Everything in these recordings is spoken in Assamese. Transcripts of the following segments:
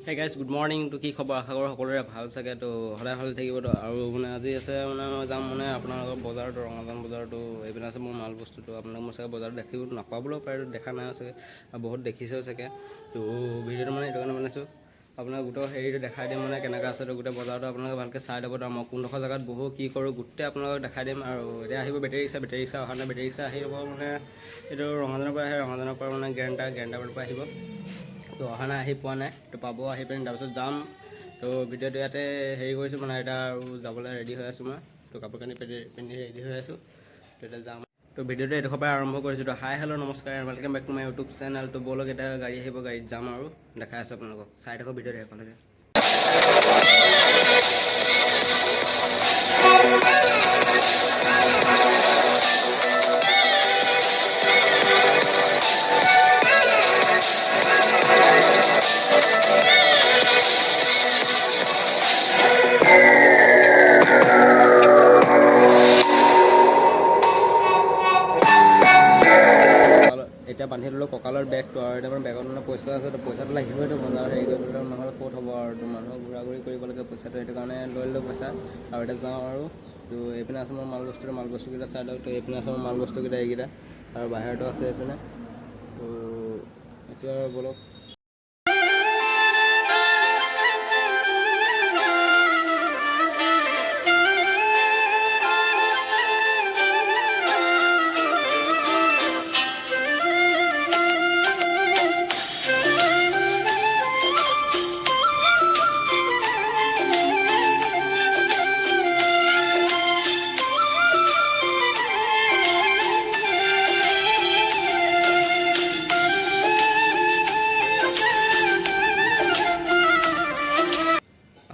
Hey guys good morning. তো কি খবৰ? আশা কৰোঁ সকলোৰে ভাল চাগে। তো সদায় ভালে থাকিব। তো আৰু আজি আছে মই যাম আপোনালোকৰ বজাৰতো, ৰঙাজান বজাৰতো এইপিনে আছে মোৰ মাল বস্তুটো। আপোনালোকে মোৰ চাগে বজাৰত দেখিব নাপাবলৈও পাৰে, দেখা নাই চাগে, আৰু বহুত দেখিছেও চাগে। তো ভিডিঅ'টো সেইটো কাৰণে বনাইছোঁ, আপোনাক গোটেই হেৰিটো দেখাই দিম কেনেকৈ আছে। তো গোটেই বজাৰটো আপোনালোকে ভালকৈ চাই ল'ব। তো মই কোনডোখৰ জেগাত বহু কি কৰোঁ গোটেই আপোনালোকক দেখাই দিম। আৰু এতিয়া আহিব বেটেৰী ৰিক্সা অহা নাই। বেটেৰী ৰিক্সা আহি যাব এইটো ৰঙাজানৰ পৰা আহে, ৰঙাজানৰ পৰা গেৰেণ্টাবাৰীৰ পৰা আহিব। তো অহা নাই, আহি পোৱা নাই। তো পাব, আহি পিনি তাৰপিছত যাম। তো ভিডিঅ'টো ইয়াতে হেৰি কৰিছোঁ এতিয়া আৰু যাবলৈ ৰেডি হৈ আছোঁ মই। তো কাপোৰ কানি পিন্ধি ৰেডি হৈ আছোঁ। তো এতিয়া যাম। তো ভিডিঅ'টো এডোখৰ পৰা আৰম্ভ কৰিছোঁ। তো হাই হেল্ল' নমস্কাৰ, welcome back to my YouTube channel. তো ব'লক এতিয়া গাড়ী আহিব, গাড়ীত যাম আৰু দেখাই আছোঁ আপোনালোকক। চাই থাকক ভিডিঅ'টো শেষলৈকে। এতিয়া বান্ধি ল'লোঁ কঁকালৰ বেগটো, আৰু এতিয়া বেগত পইচা আছে। তো পইচাটো লাগিবইতো বজাৰত হেৰি কৰিবলৈ, নহ'লে ক'ত হ'ব আৰু। তো মানুহক ঘূৰা ঘূৰি কৰিব লাগে পইচাটো, সেইটো কাৰণে লৈ ল'লোঁ পইচা। আৰু এতিয়া যাওঁ আৰু। তো এইপিনে আছে মোৰ মাল বস্তুকেইটা চাই লওক। তো এইপিনে আছে মোৰ মাল বস্তুকেইটা এইকেইটা, আৰু বাহিৰতো আছে এইপিনে। তো এতিয়া আৰু ব'লক।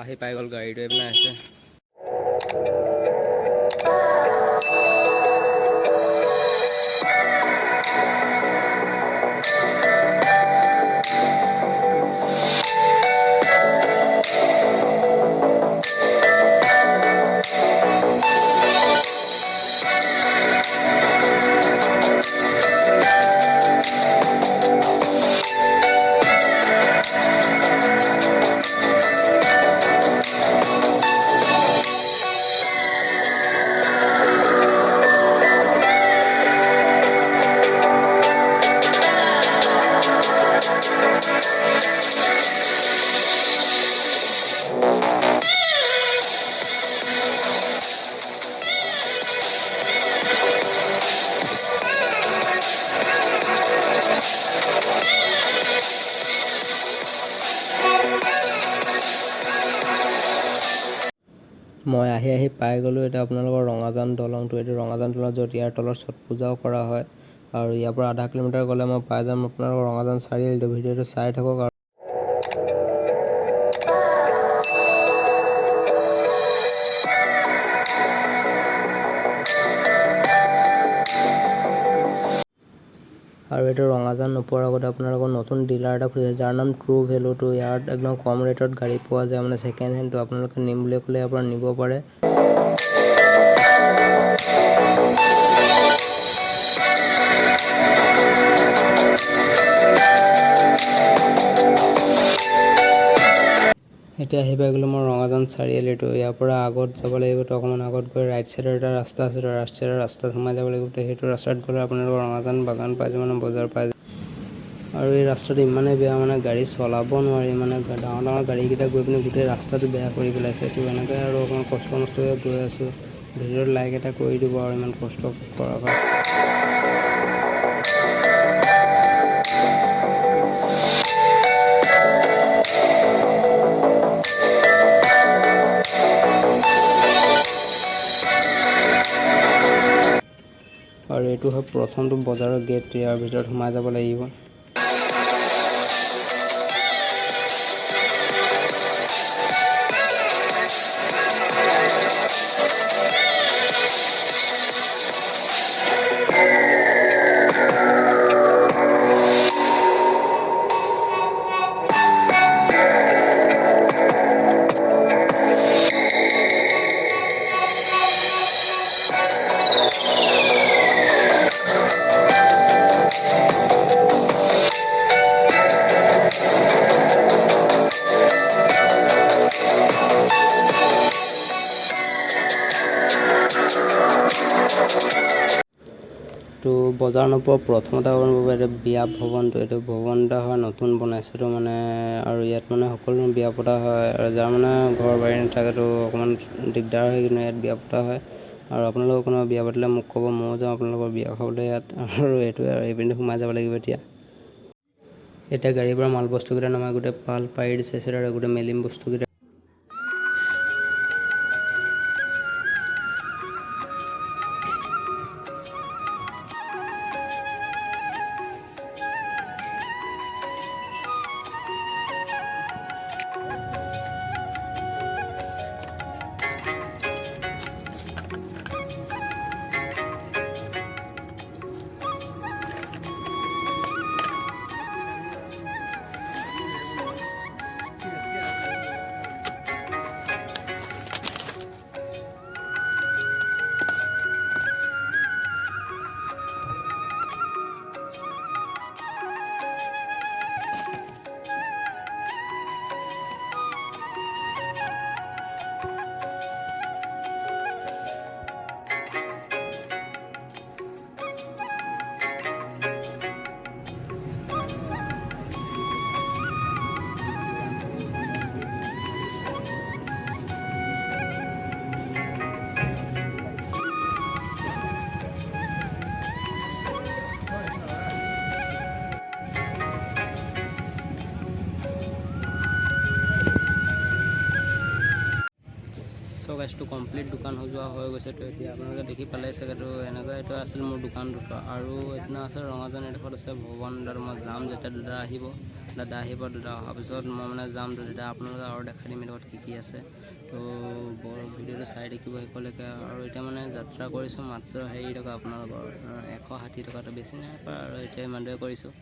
আহি পাই গ'ল গাড়ীটো, এইপিনে আছে। মই আহি পাই গ'লোঁ এতিয়া আপোনালোকৰ ৰঙাজান দলংটো। এইটো ৰঙাজান দলং, য'ত ইয়াৰ তলত ছট পূজাও কৰা হয়। আৰু ইয়াৰ পৰা আধা কিলোমিটাৰ গ'লে মই পাই যাম আপোনালোকৰ ৰঙাজান চাৰিআলিটো। ভিডিঅ'টো চাই থাকক। আৰু এইটো ৰঙাজান নোপোৱাৰ আগতে আপোনালোকৰ নতুন ডিলাৰ এটা খুলিছে, যাৰ নাম ট্ৰু ভেলু। তো ইয়াত একদম কম ৰেটত গাড়ী পোৱা যায়, ছেকেণ্ড হেণ্ড। তো আপোনালোকে নিম বুলি ক'লে ইয়াৰ পৰা নিব পাৰে। এতিয়া আহি পাই গ'লোঁ মই ৰঙাজান চাৰিআলিটো। ইয়াৰ পৰা আগত যাব লাগিব। তো অকণমান আগত গৈ ৰাইট ছাইডৰ এটা ৰাস্তা আছে। তো ৰাইট ছাইডৰ ৰাস্তাত সোমাই যাব লাগিব। তো সেইটো ৰাস্তাত গ'লে আপোনালোকৰ ৰঙাজান বাগান পাই যাব, বজাৰ পাই যাব। আৰু এই ৰাস্তাটো ইমানেই বেয়া, গাড়ী চলাব নোৱাৰি। ডাঙৰ ডাঙৰ গাড়ীকেইটা গৈ পিনি গোটেই ৰাস্তাটো বেয়া কৰি পেলাইছে। তো এনেকৈ আৰু অকণমান কষ্ট মষ্টৰে গৈ আছোঁ। ভিডিঅ'ত লাইক এটা কৰি দিব আৰু ইমান কষ্ট কৰাৰ কাৰণে। আৰু এইটো হয় প্ৰথমটো বজাৰৰ গেট। ইয়াৰ ভিতৰত সোমাই যাব লাগিব। বজাৰ নোপোৱা প্ৰথমতে আপোনাৰ এইটো বিয়া ভৱনটো, এইটো ভৱন এটা হয় নতুন বনাইছে তো মানে, আৰু ইয়াত মানে সকলো বিয়া পতা হয়, আৰু যাৰ মানে ঘৰ বাৰী নাথাকেতো অকণমান দিগদাৰ হয়, কিন্তু ইয়াত বিয়া পতা হয়। আৰু আপোনালোকৰ কোনোবা বিয়া পাতিলে মোক ক'ব, ময়ো যাওঁ আপোনালোকৰ বিয়া খাবলৈ ইয়াত। আৰু এইটোৱে আৰু এইপিনে সোমাই যাব লাগিব এতিয়া গাড়ীৰ পৰা মাল বস্তুকেইটা নমাই গোটেই পাল পাৰি দিছে আৰু গোটেই মেলিম বস্তুকেইটা। চ' গাইজটো কমপ্লিট দোকান সজোৱা হৈ গৈছে। তো এতিয়া আপোনালোকে দেখি পালে চাগে। তো এনেকুৱা এইটো আছিল মোৰ দোকান দুটা, আৰু এইদিনা আছে ৰঙাজান এডোখৰত আছে ভৱন তাত মই যাম যেতিয়া দাদা আহিব, দাদা অহাৰ পিছত মই মানে যাম। তো তেতিয়া আপোনালোকে আৰু দেখাই দিম এইডোখৰত কি আছে। তো ভিডিঅ'টো চাই দেখিব শেষলৈকে। আৰু এতিয়া মানে যাত্ৰা কৰিছোঁ মাত্ৰ হেৰি টকা, আপোনালোকৰ 160 টকাটো বেছি নাই পৰা, আৰু এতিয়া ইমানটোৱে কৰিছোঁ।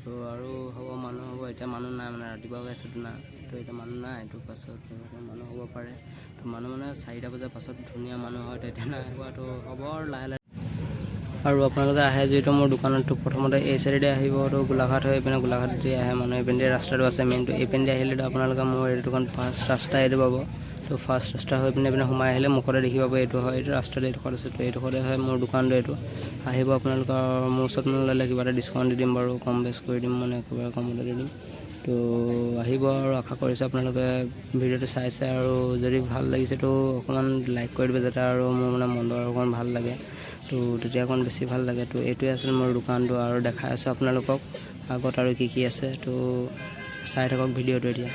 তো আৰু হ'ব মানুহ হ'ব, এতিয়া মানুহ নাই মানে ৰাতিপুৱা ওলাইছোঁতো না, তো এতিয়া মানুহ নাই। তো পাছত মানুহ হ'ব পাৰে, তো মানুহ মানে 4টা বজাৰ পাছত ধুনীয়া মানুহ হয়, তো এতিয়া নাই হোৱাটো হ'ব আৰু লাহে লাহে। আৰু আপোনালোকে আহে যিহেতু মোৰ দোকানতো প্ৰথমতে এই চাইডে আহিব, তো গোলাঘাট হৈ এইপিনে গোলাঘাট যদি আহে মানুহ এইপিনে ৰাস্তাটো আছে মেইনটো, এইপিনে আহিলেতো আপোনালোকে মোৰ এইটো দোকান ফাৰ্ষ্ট ৰাস্তা এইটো পাব। তো ফাৰ্ষ্ট ৰাস্তা হৈ পিনে সোমাই আহিলে মুখতে দেখি পাব এইটো হয়, এইটো ৰাস্তাতে এইডোখৰত আছে। তো এইডোখৰতে হয় মোৰ দোকানটো এইটো। আহিব আপোনালোকৰ, মোৰ ওচৰত ল'লে কিবা এটা ডিছকাউণ্ট দি দিম বাৰু, কম বেছ কৰি দিম, মানে একেবাৰে কমতে দি দিম। তো আহিব, আৰু আশা কৰিছোঁ আপোনালোকে ভিডিঅ'টো চাইছে, আৰু যদি ভাল লাগিছে তো অকণমান লাইক কৰি দিব, যাতে আৰু মোৰ মানে মনটো আৰু অকণমান ভাল লাগে, তো তেতিয়া অকণ বেছি ভাল লাগে। তো এইটোৱে আছিল মোৰ দোকানটো, আৰু দেখাই আছোঁ আপোনালোকক আগত আৰু কি আছে। তো চাই থাকক ভিডিঅ'টো এতিয়া।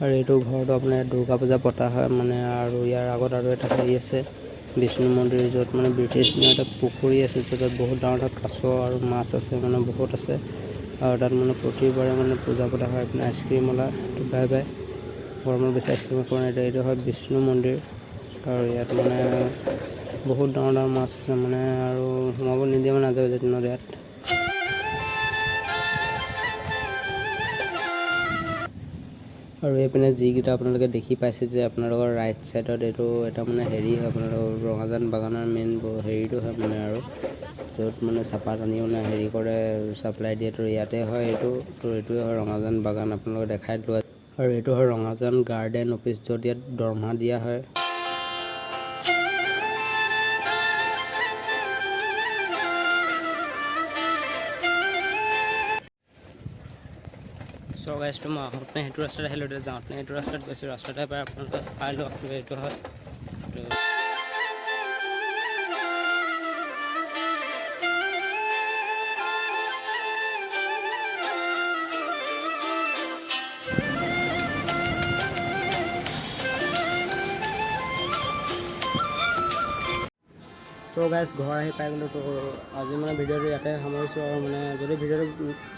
আৰু এইটো ঘৰটো আপোনাৰ দুৰ্গা পূজা পতা হয় মানে, আৰু ইয়াৰ আগত আৰু এটা হেৰি আছে বিষ্ণু মন্দিৰ, য'ত মানে ব্ৰিটিছ দিনৰ এটা পুখুৰী আছে, য'ত বহুত ডাঙৰ এটা কাছ আৰু মাছ আছে, মানে বহুত আছে। আৰু তাত মানে প্ৰতিবাৰে মানে পূজা পতা হয়। আপোনাৰ আইচক্ৰীমৱালা বাই বাই, গৰমৰ বেছি আইচক্ৰীম খোৱা নাই। এইটো হয় বিষ্ণু মন্দিৰ, আৰু ইয়াত মানে বহুত ডাঙৰ ডাঙৰ মাছ আছে মানে, আৰু সোমাব নিদিয়ে মানে আজৰি দিনত ইয়াত। আৰু এইপিনে যিকেইটা আপোনালোকে দেখি পাইছে যে আপোনালোকৰ ৰাইট চাইডত, এইটো এটা মানে হেৰি হয়, আপোনালোকৰ ৰঙাজান বাগানৰ মেইন হেৰিটো হয় মানে, আৰু য'ত মানে চাহপাত আনি মানে হেৰি কৰে, ছাপ্লাই দিয়ে। তো ইয়াতে হয় এইটো। তো এইটোৱে হয় ৰঙাজান বাগান, আপোনালোকে দেখাই দিলোঁ। আৰু এইটো হয় ৰঙাজান গাৰ্ডেন অফিচ, য'ত ইয়াত দৰমহা দিয়া হয়। চ' গাইজটো মই আহোঁতে সেইটো ৰাস্তাত আহিলোঁ, এতিয়া যাওঁতে সেইটো ৰাস্তাত গৈছোঁ। ৰাস্তাতে পাই আপোনালোকে চাই লওক, এইটো হয়। চ' গাইজ ঘৰ আহি পাই গ'লোঁ। তো আজি মানে ভিডিঅ'টো ইয়াতে সামৰিছোঁ আৰু মানে যদি ভিডিঅ'টো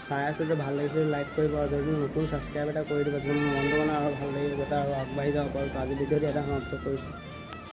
চাই আছে যদি ভাল লাগিছে লাইক কৰিব আৰু যদি নতুন ছাবস্ক্ৰাইব এটা কৰি দিব, যদি মনটো মানে আৰু ভাল লাগিব যাতে আৰু আগবাঢ়ি যাব পাৰোঁ। তো আজি ভিডিঅ'টো ইয়াতে সমাপ্ত কৰিছোঁ।